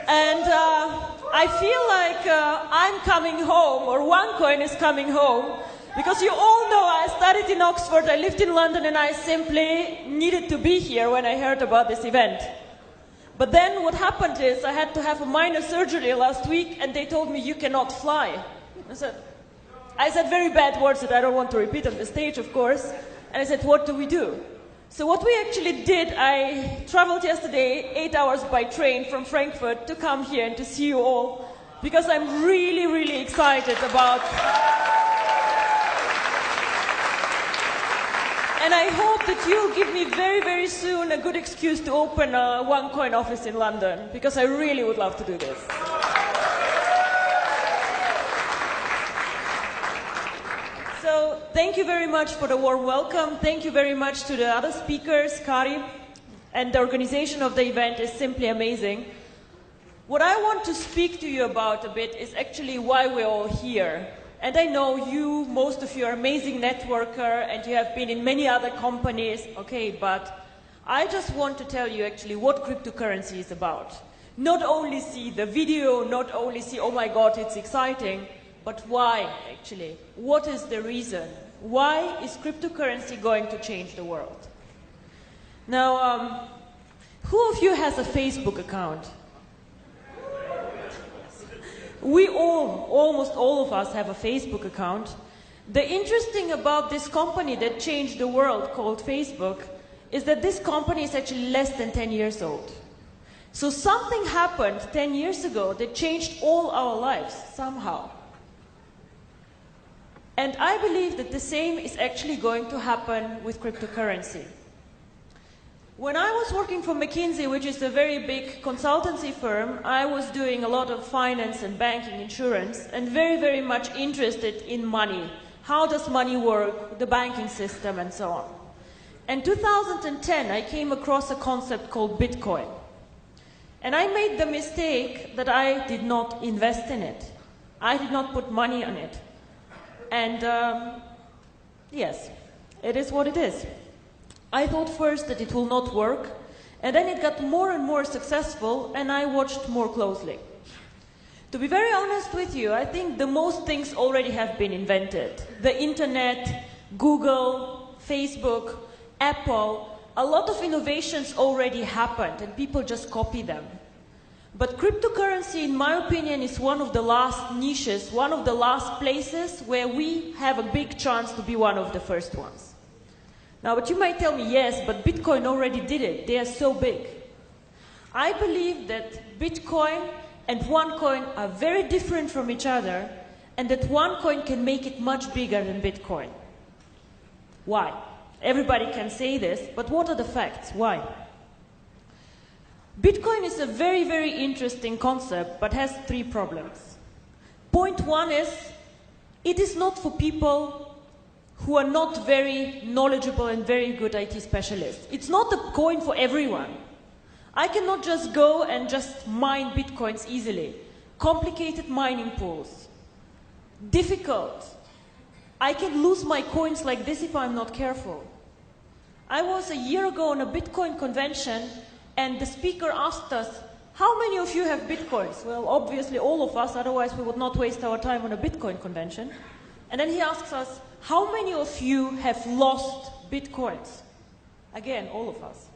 And I feel like I'm coming home, or OneCoin is coming home, because you all know I studied in Oxford, I lived in London, and I simply needed to be here when I heard about this event. But then what happened is I had to have a minor surgery last week, and they told me, you cannot fly. I said very bad words that I don't want to repeat on the stage, of course. And I said, what do we do? So what we actually did, I traveled yesterday 8 hours by train from Frankfurt to come here and to see you all, because I'm really, really excited about... And I hope that you'll give me very, very soon a good excuse to open a OneCoin office in London, because I really would love to do this. So thank you very much for the warm welcome. Thank you very much to the other speakers, Kari, and the organization of the event is simply amazing. What I want to speak to you about a bit is actually why we're all here. And I know you, most of you are amazing networker and you have been in many other companies, okay, but I just want to tell you actually what cryptocurrency is about. Not only see the video, not only see, oh my God, it's exciting, but why actually? What is the reason? Why is cryptocurrency going to change the world? Now, who of you has a Facebook account? We all, almost all of us, have a Facebook account. The interesting about this company that changed the world called Facebook is that this company is actually less than 10 years old. So something happened 10 years ago that changed all our lives somehow. And I believe that the same is actually going to happen with cryptocurrency. When I was working for McKinsey, which is a very big consultancy firm, I was doing a lot of finance and banking, insurance, and very, very much interested in money. How does money work, the banking system, and so on. In 2010, I came across a concept called Bitcoin. And I made the mistake that I did not invest in it. I did not put money on it. And yes, it is what it is. I thought first that it will not work, and then it got more and more successful, and I watched more closely. To be very honest with you, I think the most things already have been invented. The internet, Google, Facebook, Apple, a lot of innovations already happened, and people just copy them. But cryptocurrency, in my opinion, is one of the last niches, one of the last places where we have a big chance to be one of the first ones. Now, but you might tell me, yes, but Bitcoin already did it. They are so big. I believe that Bitcoin and OneCoin are very different from each other, and that OneCoin can make it much bigger than Bitcoin. Why? Everybody can say this, but what are the facts? Why? Bitcoin is a very, very interesting concept, but has 3 problems. Point 1 is, it is not for people who are not very knowledgeable and very good IT specialists. It's not a coin for everyone. I cannot just go and just mine Bitcoins easily. Complicated mining pools. Difficult. I can lose my coins like this if I'm not careful. I was a year ago on a Bitcoin convention, and the speaker asked us, how many of you have Bitcoins? Well, obviously all of us, otherwise we would not waste our time on a Bitcoin convention. And then he asks us, how many of you have lost Bitcoins? Again, all of us.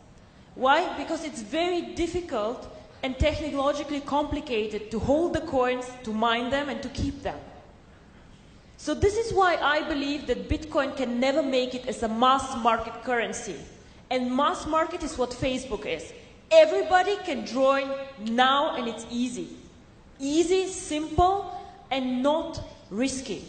Why? Because it's very difficult and technologically complicated to hold the coins, to mine them, and to keep them. So this is why I believe that Bitcoin can never make it as a mass market currency. And mass market is what Facebook is. Everybody can join now, and it's easy. Easy, simple, and not risky.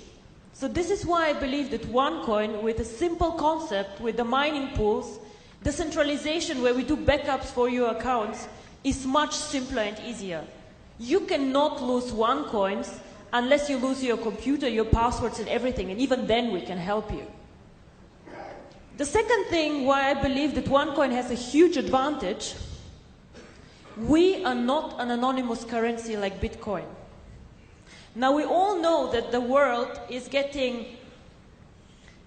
So this is why I believe that OneCoin, with a simple concept, with the mining pools, decentralization where we do backups for your accounts, is much simpler and easier. You cannot lose OneCoins unless you lose your computer, your passwords and everything, and even then we can help you. The second thing why I believe that OneCoin has a huge advantage, we are not an anonymous currency like Bitcoin. Now, we all know that the world is getting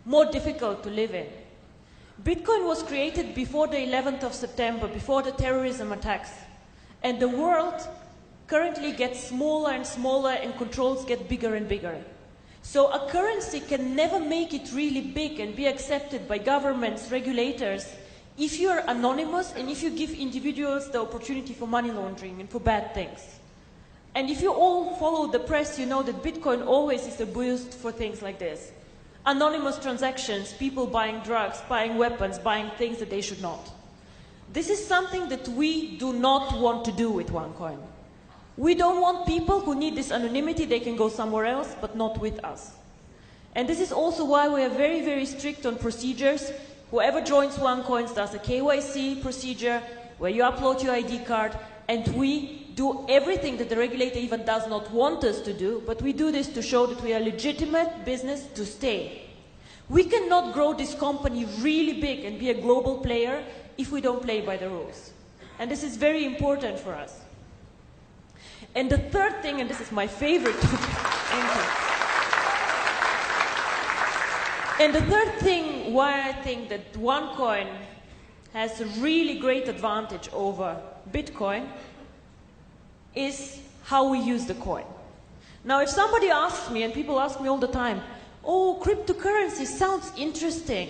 more difficult to live in. Bitcoin was created before the 11th of September, before the terrorism attacks. And the world currently gets smaller and smaller and controls get bigger and bigger. So a currency can never make it really big and be accepted by governments, regulators, if you're anonymous and if you give individuals the opportunity for money laundering and for bad things. And if you all follow the press, you know that Bitcoin always is a boost for things like this. Anonymous transactions, people buying drugs, buying weapons, buying things that they should not. This is something that we do not want to do with OneCoin. We don't want people who need this anonymity, they can go somewhere else, but not with us. And this is also why we are very, very strict on procedures. Whoever joins OneCoin does a KYC procedure, where you upload your ID card, and we do everything that the regulator even does not want us to do, but we do this to show that we are a legitimate business to stay. We cannot grow this company really big and be a global player if we don't play by the rules. And this is very important for us. And the third thing, and this is my favorite and the third thing why I think that OneCoin has a really great advantage over Bitcoin is how we use the coin. Now, if somebody asks me, and people ask me all the time, oh, cryptocurrency sounds interesting,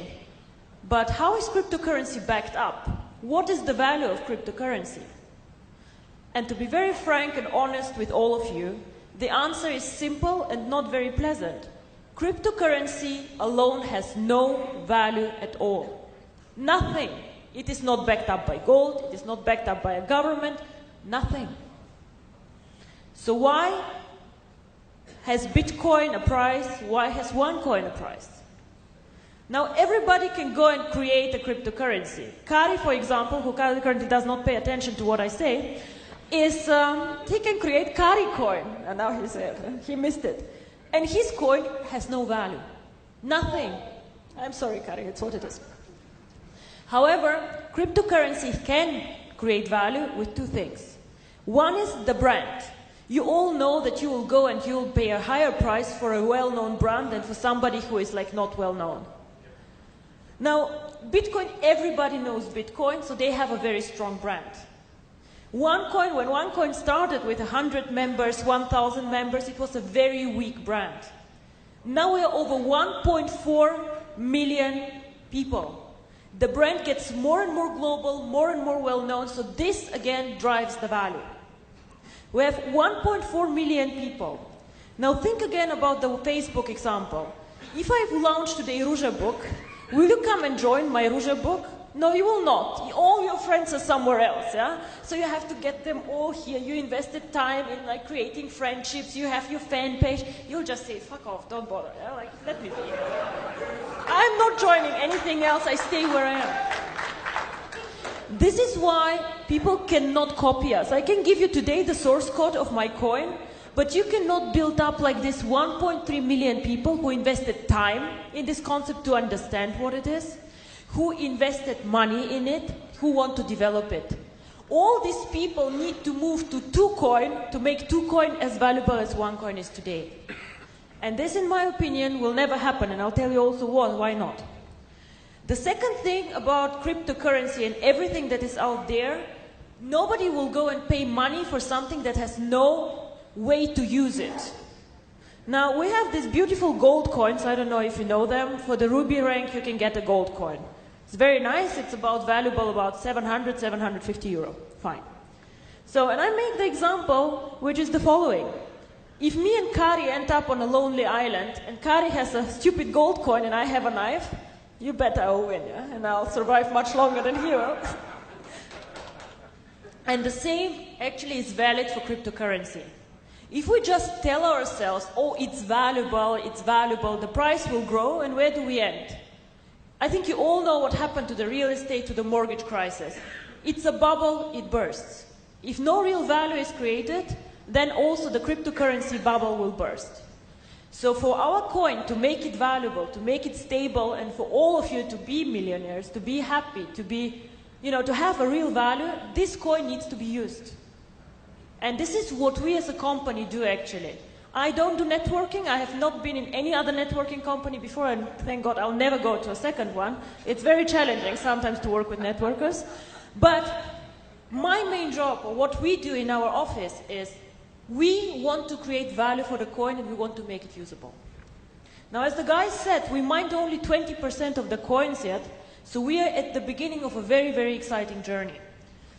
but how is cryptocurrency backed up? What is the value of cryptocurrency? And to be very frank and honest with all of you, the answer is simple and not very pleasant. Cryptocurrency alone has no value at all. Nothing. It is not backed up by gold, it is not backed up by a government, nothing. So why has Bitcoin a price? Why has OneCoin a price? Now everybody can go and create a cryptocurrency. Kari, for example, who currently does not pay attention to what I say, is he can create Kari coin, and now he missed it. And his coin has no value. Nothing. I'm sorry, Kari, it's what it is. However, cryptocurrency can create value with two things. One is the brand. You all know that you will go and you will pay a higher price for a well-known brand than for somebody who is like not well-known. Now, Bitcoin, everybody knows Bitcoin, so they have a very strong brand. OneCoin, when OneCoin started with 100 members, 1,000 members, it was a very weak brand. Now we are over 1.4 million people. The brand gets more and more global, more and more well-known, so this again drives the value. We have 1.4 million people. Now think again about the Facebook example. If I've launched today Ruja book, will you come and join my Ruja book? No, you will not. All your friends are somewhere else, yeah? So you have to get them all here. You invested time in like creating friendships. You have your fan page. You'll just say, fuck off, don't bother, yeah? Like, let me be. I'm not joining anything else. I stay where I am. This is why people cannot copy us. I can give you today the source code of my coin, but you cannot build up like this 1.3 million people who invested time in this concept to understand what it is, who invested money in it, who want to develop it. All these people need to move to 2Coin to make 2Coin as valuable as OneCoin is today. And this, in my opinion, will never happen, and I'll tell you also why not. The second thing about cryptocurrency and everything that is out there, nobody will go and pay money for something that has no way to use it. Now, we have these beautiful gold coins, I don't know if you know them. For the ruby rank, you can get a gold coin. It's very nice, it's valuable about 700, 750 euro. Fine. So, and I make the example, which is the following. If me and Kari end up on a lonely island, and Kari has a stupid gold coin and I have a knife, you bet I will win, yeah? And I'll survive much longer than he will. And the same actually is valid for cryptocurrency. If we just tell ourselves, oh, it's valuable, the price will grow, and where do we end? I think you all know what happened to the real estate, to the mortgage crisis. It's a bubble, it bursts. If no real value is created, then also the cryptocurrency bubble will burst. So for our coin to make it valuable, to make it stable, and for all of you to be millionaires, to be happy, to be, to have a real value, this coin needs to be used. And this is what we as a company do actually. I don't do networking. I have not been in any other networking company before, and thank God I'll never go to a second one. It's very challenging sometimes to work with networkers. But my main job, or what we do in our office, is We want to create value for the coin and we want to make it usable. Now, as the guy said, we mined only 20% of the coins yet, so we are at the beginning of a very, very exciting journey.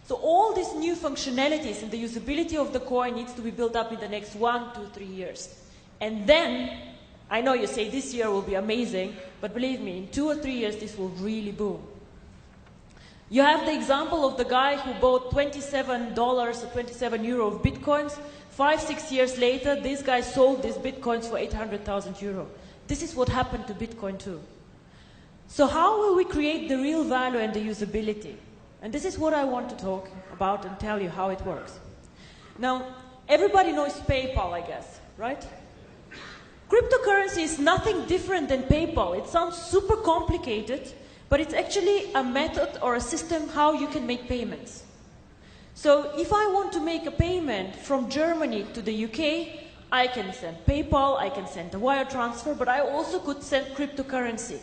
So all these new functionalities and the usability of the coin needs to be built up in the next 1, 2, 3 years. And then, I know you say this year will be amazing, but believe me, in 2 or 3 years this will really boom. You have the example of the guy who bought $27 or €27 of bitcoins. 5, 6 years later, this guy sold these bitcoins for €800,000. This is what happened to Bitcoin too. So how will we create the real value and the usability? And this is what I want to talk about and tell you how it works. Now, everybody knows PayPal, I guess, right? Cryptocurrency is nothing different than PayPal. It sounds super complicated, but it's actually a method or a system how you can make payments. So if I want to make a payment from Germany to the UK, I can send PayPal, I can send a wire transfer, but I also could send cryptocurrency.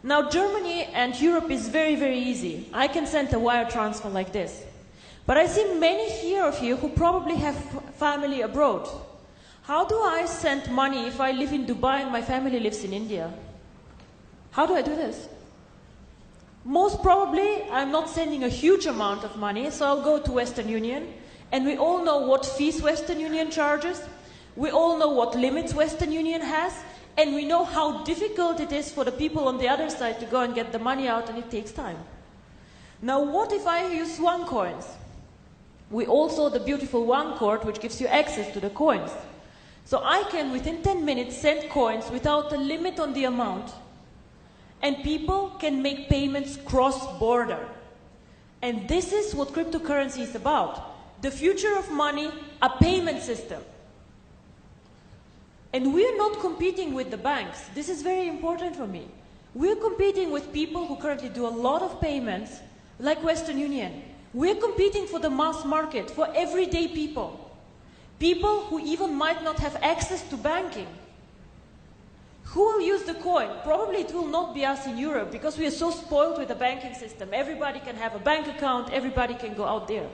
Now Germany and Europe is very, very easy. I can send a wire transfer like this. But I see many here of you who probably have family abroad. How do I send money if I live in Dubai and my family lives in India? How do I do this? Most probably, I'm not sending a huge amount of money, so I'll go to Western Union. And we all know what fees Western Union charges. We all know what limits Western Union has. And we know how difficult it is for the people on the other side to go and get the money out, and it takes time. Now, what if I use OneCoins? We all saw the beautiful OneCoin, which gives you access to the coins. So I can, within 10 minutes, send coins without a limit on the amount. And people can make payments cross-border. And this is what cryptocurrency is about. The future of money, a payment system. And we're not competing with the banks. This is very important for me. We're competing with people who currently do a lot of payments, like Western Union. We're competing for the mass market, for everyday people. People who even might not have access to banking. Who will use the coin? Probably it will not be us in Europe, because we are so spoiled with the banking system. Everybody can have a bank account, everybody can go out there.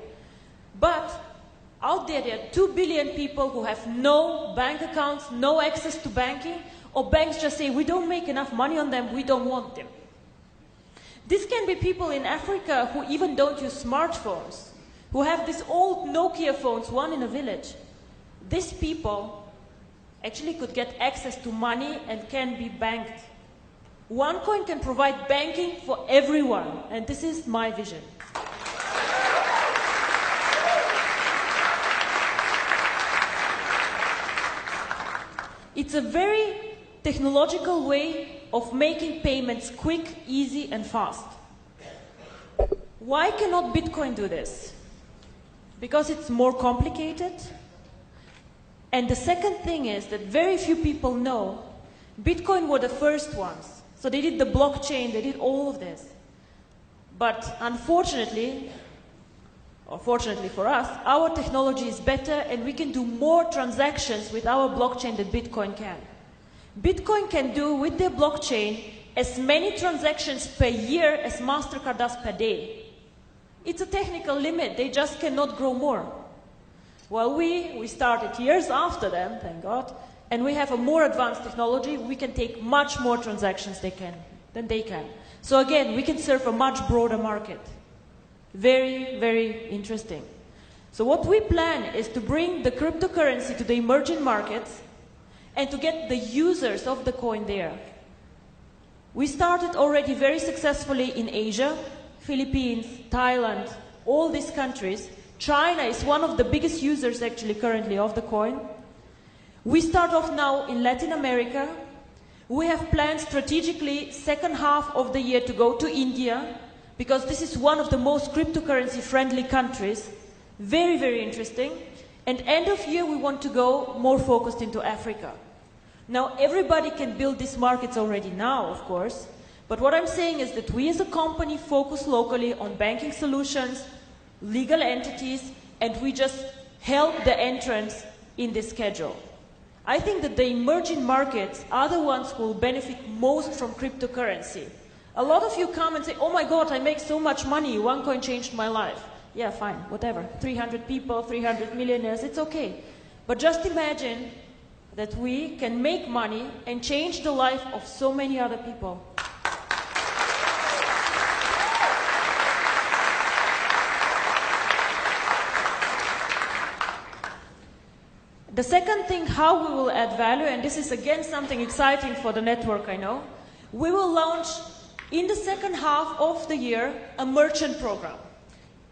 But out there are 2 billion people who have no bank accounts, no access to banking, or banks just say, we don't make enough money on them, we don't want them. This can be people in Africa who even don't use smartphones, who have these old Nokia phones, one in a village. These people actually could get access to money and can be banked. OneCoin can provide banking for everyone, and this is my vision. It's a very technological way of making payments quick, easy, and fast. Why cannot Bitcoin do this? Because it's more complicated. And the second thing is that very few people know Bitcoin were the first ones. So they did the blockchain, they did all of this. But unfortunately, or fortunately for us, our technology is better and we can do more transactions with our blockchain than Bitcoin can. Bitcoin can do with their blockchain as many transactions per year as MasterCard does per day. It's a technical limit, they just cannot grow more. Well, we started years after them, thank God, and we have a more advanced technology. We can take much more transactions than they can. So again, we can serve a much broader market. Very, very interesting. So what we plan is to bring the cryptocurrency to the emerging markets and to get the users of the coin there. We started already very successfully in Asia, Philippines, Thailand, all these countries. China is one of the biggest users actually currently of the coin. We start off now in Latin America. We have planned strategically second half of the year to go to India, because this is one of the most cryptocurrency friendly countries. Very, very interesting. And end of year we want to go more focused into Africa. Now everybody can build these markets already now, of course. But what I'm saying is that we as a company focus locally on banking solutions, legal entities, and we just help the entrance in this schedule. I think that the emerging markets are the ones who will benefit most from cryptocurrency. A lot of you come and say, oh my God, I make so much money, OneCoin changed my life. Yeah, fine, whatever. 300 people, 300 millionaires, it's okay. But just imagine that we can make money and change the life of so many other people. The second thing, how we will add value, and this is again something exciting for the network, I know, we will launch in the second half of the year a merchant program.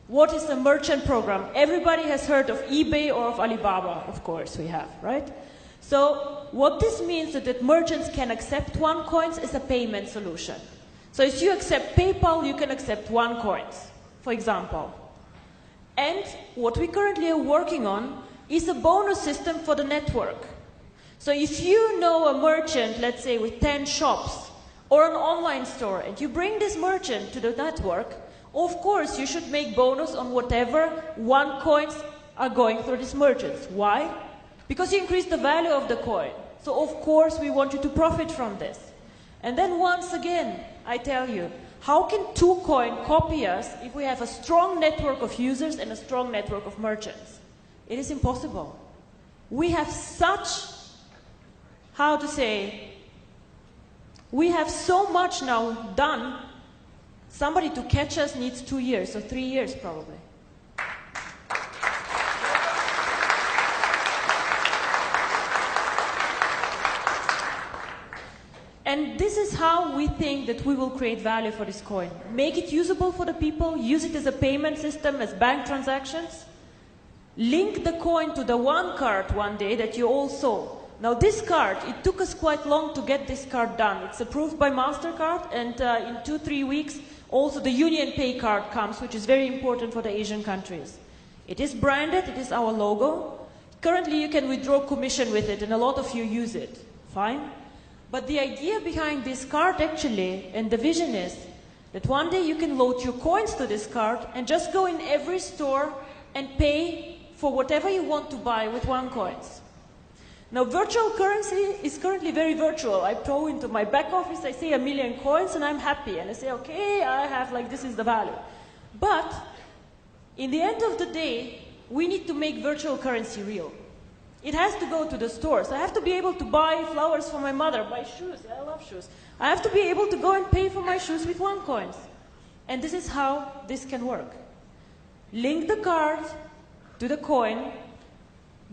What is a merchant program? Everybody has heard of eBay or of Alibaba, of course we have, right? So what this means is that merchants can accept OneCoins as a payment solution. So if you accept PayPal, you can accept OneCoins, for example. And what we currently are working on is a bonus system for the network. So if you know a merchant, let's say with 10 shops, or an online store, and you bring this merchant to the network, of course you should make bonus on whatever OneCoins are going through these merchants. Why? Because you increase the value of the coin. So of course we want you to profit from this. And then once again, I tell you, how can 2Coin copy us if we have a strong network of users and a strong network of merchants? It is impossible. We have such, how to say, we have so much now done. Somebody to catch us needs 2 years or 3 years probably. And this is how we think that we will create value for this coin. Make it usable for the people, use it as a payment system, as bank transactions. Link the coin to the one card one day that you all saw. Now this card, it took us quite long to get this card done. It's approved by MasterCard, and in 2-3 weeks also the Union Pay card comes, which is very important for the Asian countries. It is branded, it is our logo. Currently you can withdraw commission with it, and a lot of you use it. Fine. But the idea behind this card actually, and the vision is, that one day you can load your coins to this card and just go in every store and pay for whatever you want to buy with OneCoins. Now, virtual currency is currently very virtual. I throw into my back office, I say 1 million coins, and I'm happy. And I say, okay, I have, like, this is the value. But, in the end of the day, we need to make virtual currency real. It has to go to the stores. I have to be able to buy flowers for my mother, buy shoes. I love shoes. I have to be able to go and pay for my shoes with OneCoins. And this is how this can work. Link the card to the coin.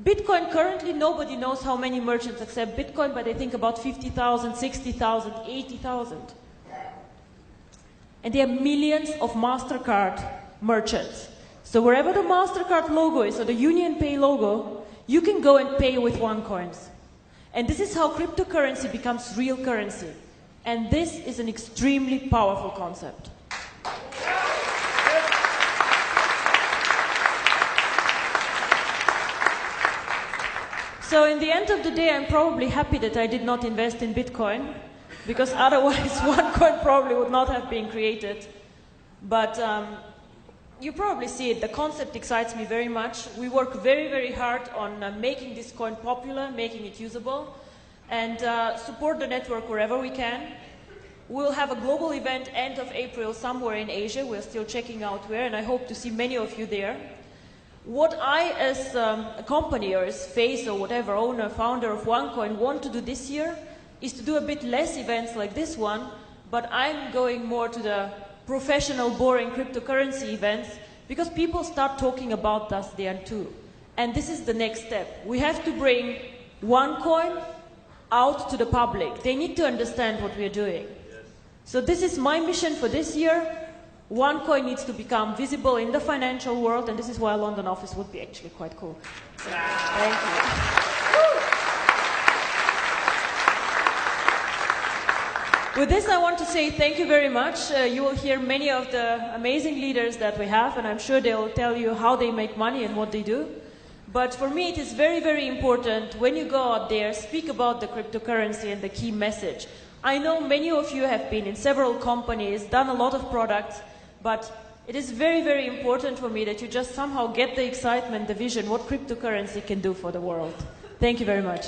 Bitcoin, currently nobody knows how many merchants accept Bitcoin, but they think about 50,000, 60,000, 80,000. And there are millions of MasterCard merchants. So wherever the MasterCard logo is, or the Union Pay logo, you can go and pay with OneCoins. And this is how cryptocurrency becomes real currency. And this is an extremely powerful concept. So in the end of the day, I'm probably happy that I did not invest in Bitcoin, because otherwise OneCoin probably would not have been created. But you probably see it. The concept excites me very much. We work very, very hard on making this coin popular, making it usable, and support the network wherever we can. We'll have a global event end of April somewhere in Asia. We're still checking out where, and I hope to see many of you there. What I, as a company or as face or whatever, owner, founder of OneCoin, want to do this year is to do a bit less events like this one, but I'm going more to the professional, boring cryptocurrency events, because people start talking about us there too. And this is the next step. We have to bring OneCoin out to the public. They need to understand what we're doing. So this is my mission for this year. OneCoin needs to become visible in the financial world, and this is why a London office would be actually quite cool. So, thank you. With this, I want to say thank you very much. You will hear many of the amazing leaders that we have, and I'm sure they will tell you how they make money and what they do. But for me, it is very, very important when you go out there, speak about the cryptocurrency and the key message. I know many of you have been in several companies, done a lot of products, but it is very, very important for me that you just somehow get the excitement, the vision, what cryptocurrency can do for the world. Thank you very much.